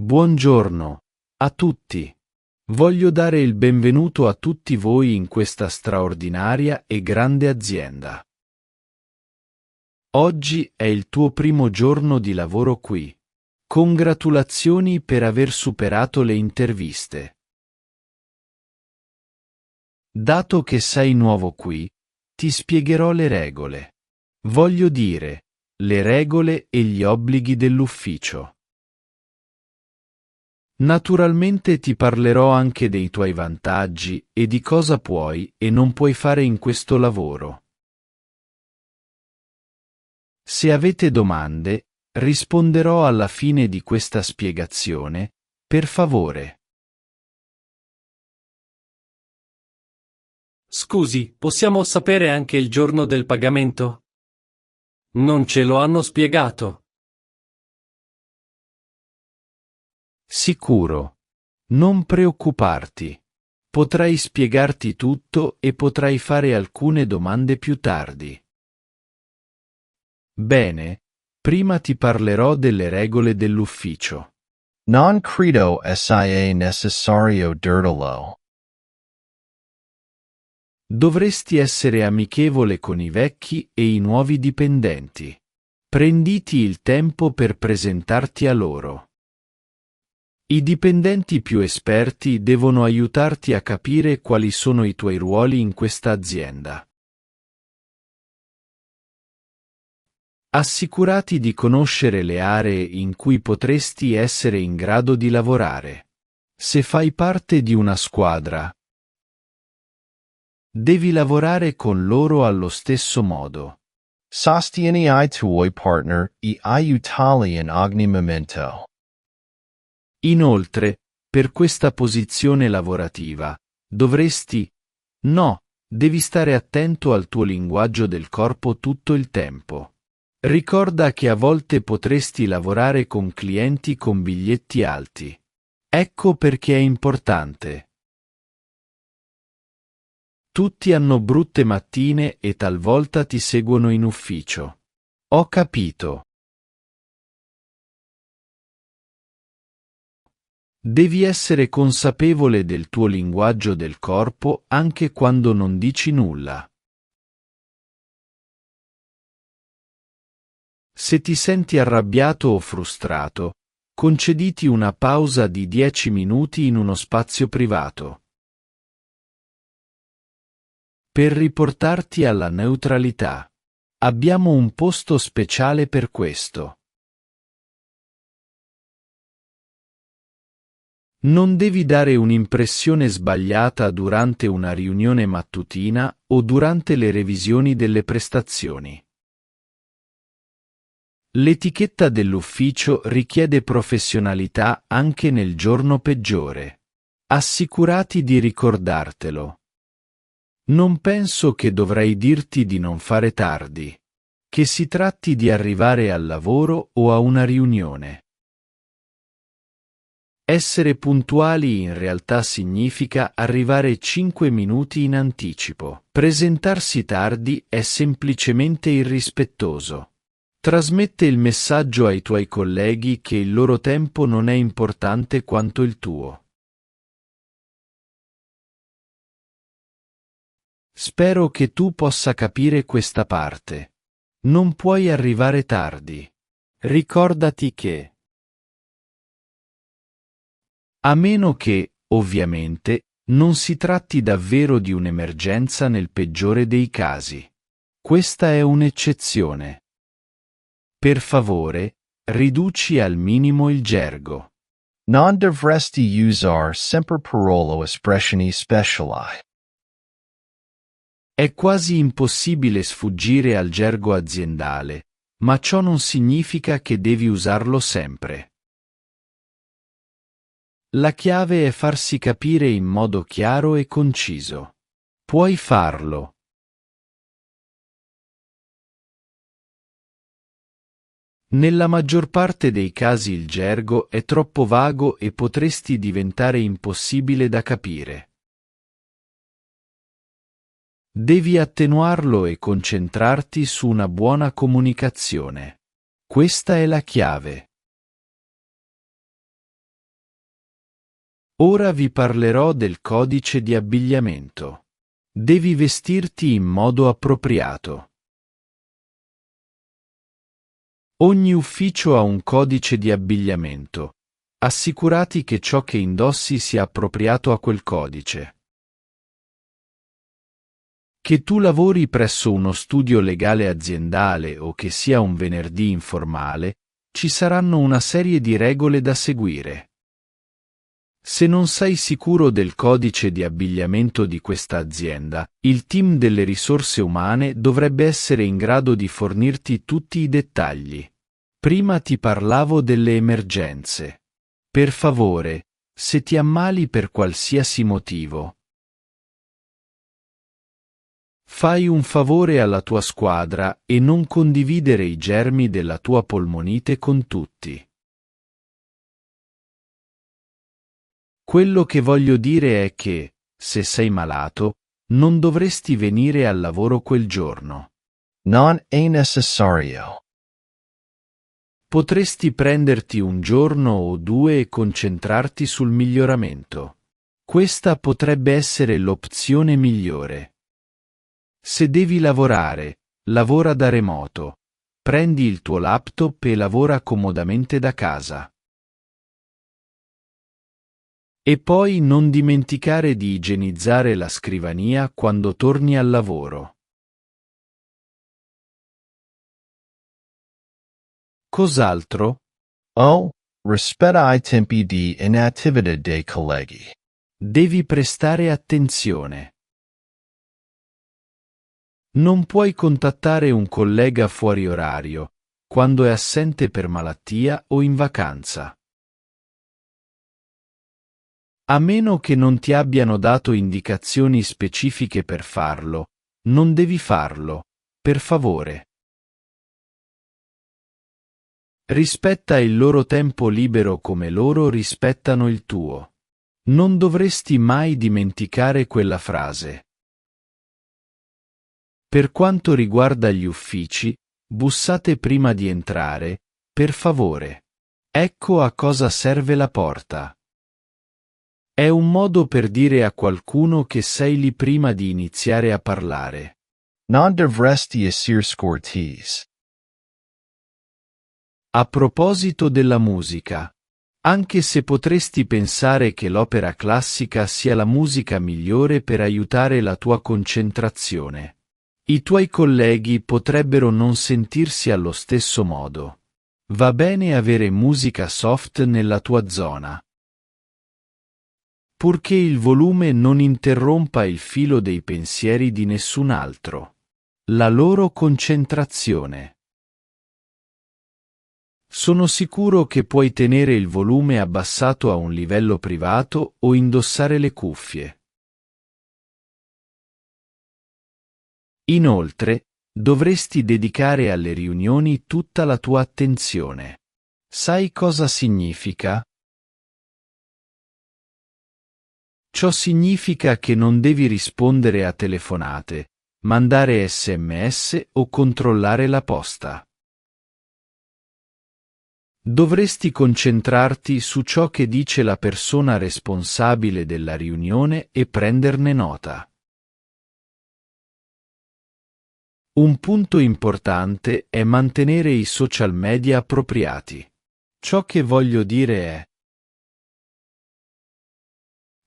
Buongiorno a tutti. Voglio dare il benvenuto a tutti voi in questa straordinaria e grande azienda. Oggi è il tuo primo giorno di lavoro qui. Congratulazioni per aver superato le interviste. Dato che sei nuovo qui, ti spiegherò le regole. Voglio dire, le regole e gli obblighi dell'ufficio. Naturalmente ti parlerò anche dei tuoi vantaggi e di cosa puoi e non puoi fare in questo lavoro. Se avete domande, risponderò alla fine di questa spiegazione, per favore. Scusi, possiamo sapere anche il giorno del pagamento? Non ce lo hanno spiegato. Sicuro. Non preoccuparti. Potrai spiegarti tutto e potrai fare alcune domande più tardi. Bene, prima ti parlerò delle regole dell'ufficio. Non credo sia necessario dirtelo. Dovresti essere amichevole con i vecchi e i nuovi dipendenti. Prenditi il tempo per presentarti a loro. I dipendenti più esperti devono aiutarti a capire quali sono i tuoi ruoli in questa azienda. Assicurati di conoscere le aree in cui potresti essere in grado di lavorare. Se fai parte di una squadra, devi lavorare con loro allo stesso modo. Sostieni i tuoi partner e aiutali in ogni momento. Inoltre, per questa posizione lavorativa, devi stare attento al tuo linguaggio del corpo tutto il tempo. Ricorda che a volte potresti lavorare con clienti con biglietti alti. Ecco perché è importante. Tutti hanno brutte mattine e talvolta ti seguono in ufficio. Ho capito. Devi essere consapevole del tuo linguaggio del corpo anche quando non dici nulla. Se ti senti arrabbiato o frustrato, concediti una pausa di 10 minuti in uno spazio privato. Per riportarti alla neutralità. Abbiamo un posto speciale per questo. Non devi dare un'impressione sbagliata durante una riunione mattutina o durante le revisioni delle prestazioni. L'etichetta dell'ufficio richiede professionalità anche nel giorno peggiore. Assicurati di ricordartelo. Non penso che dovrei dirti di non fare tardi, che si tratti di arrivare al lavoro o a una riunione. Essere puntuali in realtà significa arrivare 5 minuti in anticipo. Presentarsi tardi è semplicemente irrispettoso. Trasmette il messaggio ai tuoi colleghi che il loro tempo non è importante quanto il tuo. Spero che tu possa capire questa parte. Non puoi arrivare tardi. Ricordati che a meno che, ovviamente, non si tratti davvero di un'emergenza nel peggiore dei casi. Questa è un'eccezione. Per favore, riduci al minimo il gergo. Non dovresti usare sempre parole espressioni speciali. È quasi impossibile sfuggire al gergo aziendale, ma ciò non significa che devi usarlo sempre. La chiave è farsi capire in modo chiaro e conciso. Puoi farlo. Nella maggior parte dei casi il gergo è troppo vago e potresti diventare impossibile da capire. Devi attenuarlo e concentrarti su una buona comunicazione. Questa è la chiave. Ora vi parlerò del codice di abbigliamento. Devi vestirti in modo appropriato. Ogni ufficio ha un codice di abbigliamento. Assicurati che ciò che indossi sia appropriato a quel codice. Che tu lavori presso uno studio legale aziendale o che sia un venerdì informale, ci saranno una serie di regole da seguire. Se non sei sicuro del codice di abbigliamento di questa azienda, il team delle risorse umane dovrebbe essere in grado di fornirti tutti i dettagli. Prima ti parlavo delle emergenze. Per favore, se ti ammali per qualsiasi motivo, fai un favore alla tua squadra e non condividere i germi della tua polmonite con tutti. Quello che voglio dire è che, se sei malato, non dovresti venire al lavoro quel giorno. Non è necessario. Potresti prenderti un giorno o due e concentrarti sul miglioramento. Questa potrebbe essere l'opzione migliore. Se devi lavorare, lavora da remoto. Prendi il tuo laptop e lavora comodamente da casa. E poi non dimenticare di igienizzare la scrivania quando torni al lavoro. Cos'altro? Oh, rispetta i tempi di inattività dei colleghi. Devi prestare attenzione. Non puoi contattare un collega fuori orario, quando è assente per malattia o in vacanza. A meno che non ti abbiano dato indicazioni specifiche per farlo, non devi farlo, per favore. Rispetta il loro tempo libero come loro rispettano il tuo. Non dovresti mai dimenticare quella frase. Per quanto riguarda gli uffici, bussate prima di entrare, per favore. Ecco a cosa serve la porta. È un modo per dire a qualcuno che sei lì prima di iniziare a parlare. Non dovresti essere scortesi. A proposito della musica, anche se potresti pensare che l'opera classica sia la musica migliore per aiutare la tua concentrazione, i tuoi colleghi potrebbero non sentirsi allo stesso modo. Va bene avere musica soft nella tua zona, purché il volume non interrompa il filo dei pensieri di nessun altro. La loro concentrazione. Sono sicuro che puoi tenere il volume abbassato a un livello privato o indossare le cuffie. Inoltre, dovresti dedicare alle riunioni tutta la tua attenzione. Sai cosa significa? Ciò significa che non devi rispondere a telefonate, mandare SMS o controllare la posta. Dovresti concentrarti su ciò che dice la persona responsabile della riunione e prenderne nota. Un punto importante è mantenere i social media appropriati. Ciò che voglio dire è: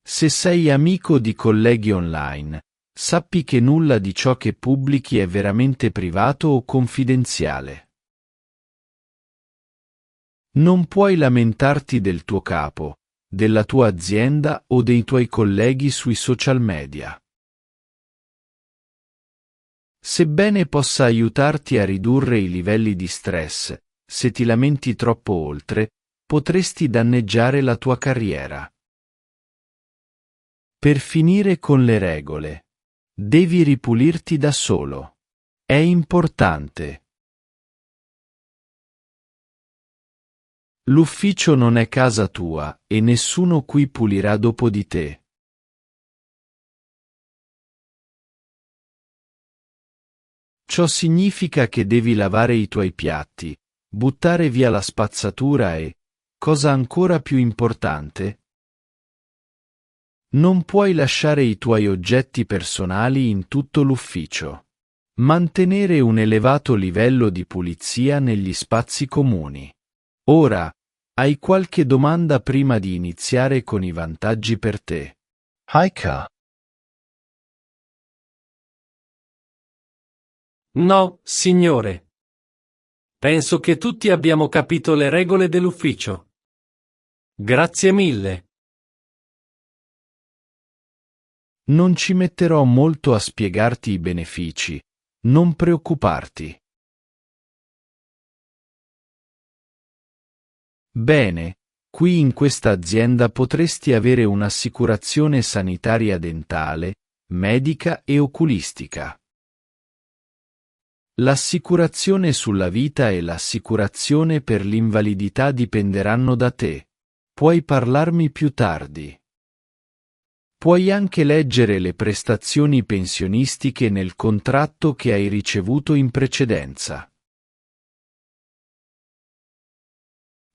se sei amico di colleghi online, sappi che nulla di ciò che pubblichi è veramente privato o confidenziale. Non puoi lamentarti del tuo capo, della tua azienda o dei tuoi colleghi sui social media. Sebbene possa aiutarti a ridurre i livelli di stress, se ti lamenti troppo oltre, potresti danneggiare la tua carriera. Per finire con le regole, devi ripulirti da solo. È importante. L'ufficio non è casa tua e nessuno qui pulirà dopo di te. Ciò significa che devi lavare i tuoi piatti, buttare via la spazzatura e, cosa ancora più importante, Non puoi lasciare i tuoi oggetti personali in tutto l'ufficio. Mantenere un elevato livello di pulizia negli spazi comuni. Ora, hai qualche domanda prima di iniziare con i vantaggi per te? Haika. No, signore. Penso che tutti abbiamo capito le regole dell'ufficio. Grazie mille. Non ci metterò molto a spiegarti i benefici, non preoccuparti. Bene, qui in questa azienda potresti avere un'assicurazione sanitaria dentale, medica e oculistica. L'assicurazione sulla vita e l'assicurazione per l'invalidità dipenderanno da te. Puoi parlarmi più tardi. Puoi anche leggere le prestazioni pensionistiche nel contratto che hai ricevuto in precedenza.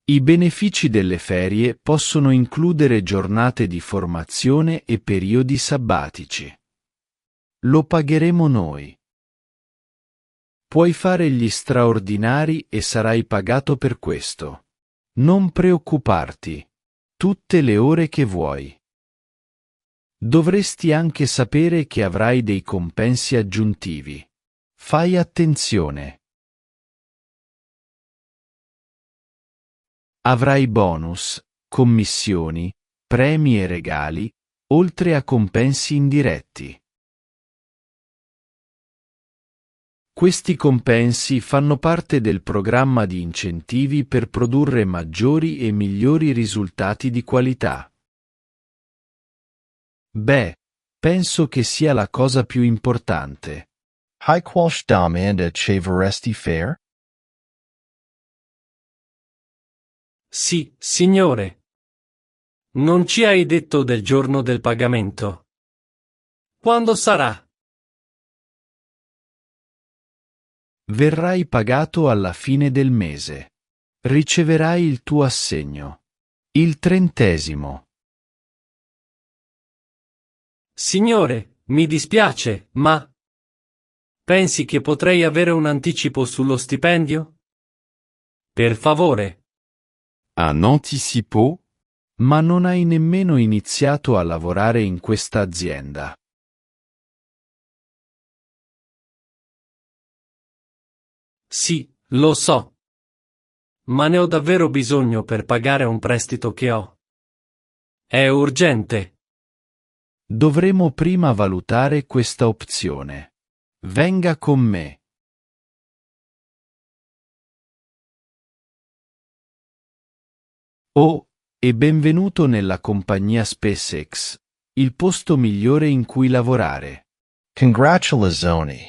I benefici delle ferie possono includere giornate di formazione e periodi sabbatici. Lo pagheremo noi. Puoi fare gli straordinari e sarai pagato per questo. Non preoccuparti. Tutte le ore che vuoi. Dovresti anche sapere che avrai dei compensi aggiuntivi. Fai attenzione. Avrai bonus, commissioni, premi e regali, oltre a compensi indiretti. Questi compensi fanno parte del programma di incentivi per produrre maggiori e migliori risultati di qualità. Beh, penso che sia la cosa più importante. Haikwalsh damanda chavaresti fair? Sì, signore. Non ci hai detto del giorno del pagamento. Quando sarà? Verrai pagato alla fine del mese. Riceverai il tuo assegno. Il 30°. Signore, mi dispiace, ma... Pensi che potrei avere un anticipo sullo stipendio? Per favore. Un anticipo? Ma non hai nemmeno iniziato a lavorare in questa azienda. Sì, lo so. Ma ne ho davvero bisogno per pagare un prestito che ho. È urgente. Dovremo prima valutare questa opzione. Venga con me. Oh, e benvenuto nella compagnia SpaceX, il posto migliore in cui lavorare. Congratulazioni.